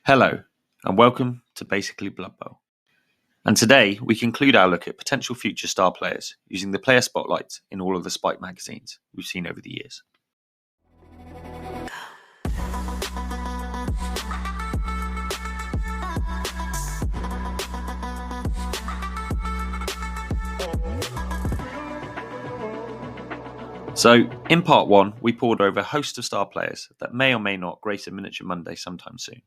Hello, and welcome to Basically Bloodbowl. And today we conclude our look at potential future star players using the player spotlights in all of the Spike magazines we've seen over the years. So, in part 1, we pored over a host of star players that may or may not grace a Miniature Monday sometime soon.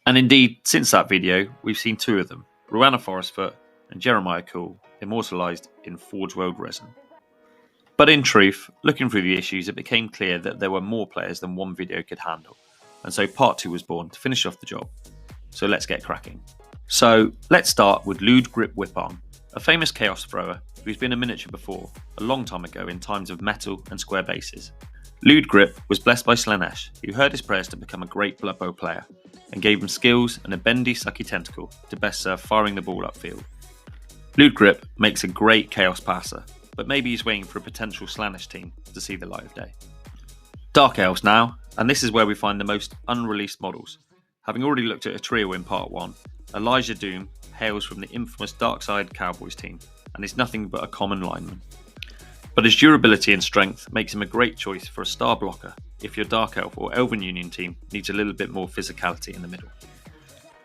And indeed, since that video, we've seen two of them, Rowena Forestfoot and Jeremiah Cool, immortalised in forgeworld resin. But in truth, looking through the issues, it became clear that there were more players than one video could handle, and so part 2 was born to finish off the job. So let's get cracking. So let's start with Lude Grip Whiparm, a famous chaos thrower who's been a miniature before, a long time ago in times of metal and square bases. Lude Grip was blessed by Slaanesh, who heard his prayers to become a great Bloodbowl player, and gave him skills and a bendy, sucky tentacle to best serve firing the ball upfield. Lude Grip makes a great chaos passer, but maybe he's waiting for a potential Slaanesh team to see the light of day. Dark Elves now, and this is where we find the most unreleased models. Having already looked at a trio in part 1, Elijah Doom hails from the infamous Darkside Cowboys team, and is nothing but a common lineman. But his durability and strength makes him a great choice for a star blocker if your Dark Elf or Elven Union team needs a little bit more physicality in the middle.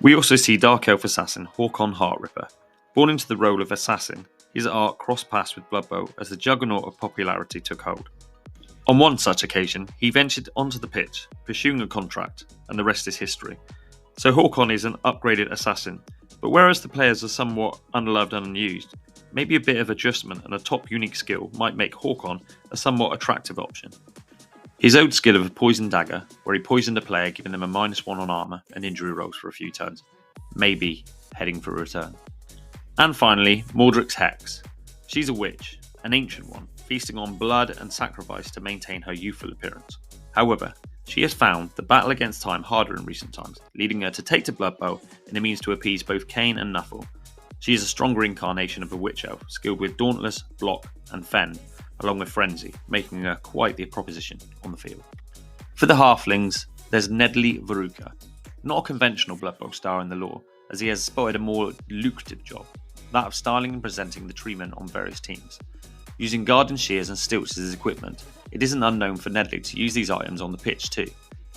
We also see Dark Elf Assassin Håkon Heartripper. Born into the role of Assassin, his art cross-paths with Bloodbowl as the juggernaut of popularity took hold. On one such occasion, he ventured onto the pitch, pursuing a contract, and the rest is history. So Håkon is an upgraded assassin, but whereas the players are somewhat unloved and unused, maybe a bit of adjustment and a top unique skill might make Håkon a somewhat attractive option. His old skill of a poison dagger, where he poisoned a player giving them a -1 on armour and injury rolls for a few turns, maybe heading for a return. And finally, Mordric's Hex. She's a witch, an ancient one, feasting on blood and sacrifice to maintain her youthful appearance. However, she has found the battle against time harder in recent times, leading her to take to Bloodbowl in a means to appease both Kane and Nuffle. She is a stronger incarnation of a witch elf, skilled with Dauntless, Block, and Fend, along with Frenzy, making her quite the proposition on the field. For the Halflings, there's Nedley Veruca, not a conventional Bloodbowl star in the lore, as he has spotted a more lucrative job, that of styling and presenting the treeman on various teams. Using garden shears and stilts as his equipment, it isn't unknown for Nedley to use these items on the pitch too.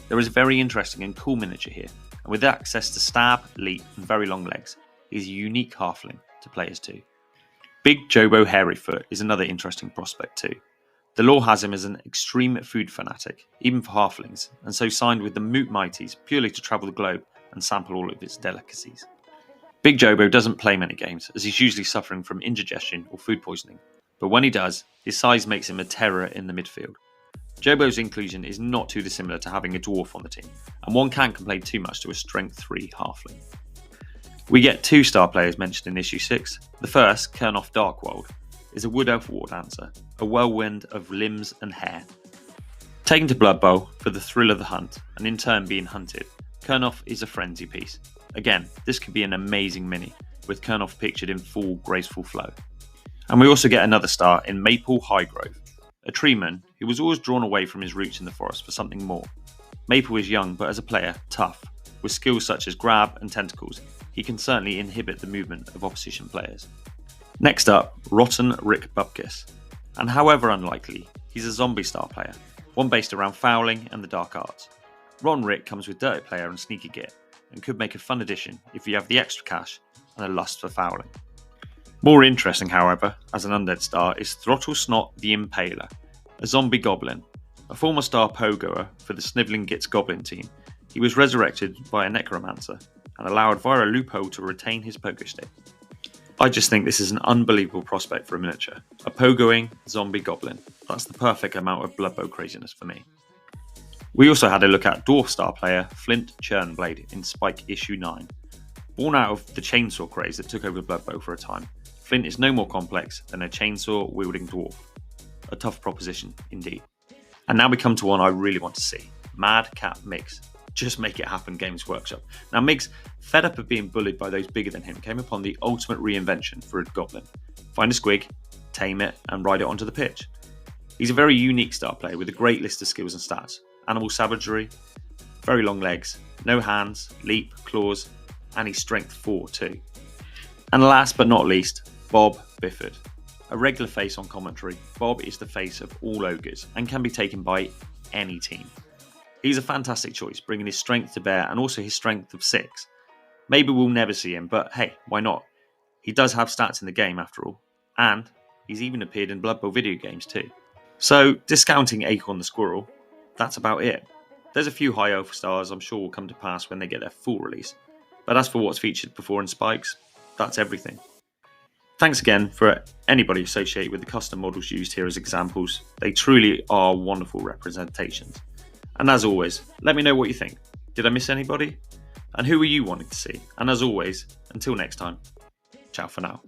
There is a very interesting and cool miniature here, and with access to stab, leap, and very long legs, he's a unique halfling to players too. Big Jobo Hairyfoot is another interesting prospect too. The lore has him as an extreme food fanatic, even for halflings, and so signed with the Moot Mighties purely to travel the globe and sample all of its delicacies. Big Jobo doesn't play many games, as he's usually suffering from indigestion or food poisoning, but when he does, his size makes him a terror in the midfield. Jobo's inclusion is not too dissimilar to having a dwarf on the team, and one can't complain too much to a strength 3 halfling. We get 2 star players mentioned in issue 6. The first, Kurnoth Darkwold, is a wood elf war dancer, a whirlwind of limbs and hair. Taken to Bloodbowl for the thrill of the hunt, and in turn being hunted, Kurnoth is a frenzy piece. Again, this could be an amazing mini, with Kurnoth pictured in full graceful flow. And we also get another star in Maple Highgrove, a treeman who was always drawn away from his roots in the forest for something more. Maple is young, but as a player, tough. With skills such as grab and tentacles, he can certainly inhibit the movement of opposition players. Next up, Rotten Rick Bupkis. And however unlikely, he's a zombie star player, one based around fouling and the dark arts. Rotten Rick comes with Dirty Player and Sneaky Git, and could make a fun addition if you have the extra cash and a lust for fouling. More interesting, however, as an undead star, is Throttle Snot the Impaler, a zombie goblin. A former star pogoer for the Sniveling Gits goblin team, he was resurrected by a necromancer and allowed via a loophole to retain his pogo stick. I just think this is an unbelievable prospect for a miniature. A pogoing zombie goblin. That's the perfect amount of Bloodbowl craziness for me. We also had a look at Dwarf star player Flint Churnblade in Spike issue 9. Born out of the chainsaw craze that took over Bloodbowl for a time, Flint is no more complex than a chainsaw wielding dwarf. A tough proposition indeed. And now we come to one I really want to see. Madcap Miggz. Just make it happen, Games Workshop. Now Miggz, fed up of being bullied by those bigger than him, came upon the ultimate reinvention for a goblin. Find a squig, tame it, and ride it onto the pitch. He's a very unique star player with a great list of skills and stats. Animal savagery, very long legs, No hands, leap, claws, and he's strength 4 too. And last but not least, Bob Bifford. A regular face on commentary, Bob is the face of all ogres and can be taken by any team. He's a fantastic choice, bringing his strength to bear and also his strength of 6. Maybe we'll never see him, but hey, why not? He does have stats in the game after all, and he's even appeared in Bloodbowl video games too. So, discounting Acorn the Squirrel, that's about it. There's a few high elf stars I'm sure will come to pass when they get their full release, but as for what's featured before in Spikes, that's everything. Thanks again for anybody associated with the custom models used here as examples. They truly are wonderful representations. And as always, let me know what you think. Did I miss anybody? And who are you wanting to see? And as always, until next time, ciao for now.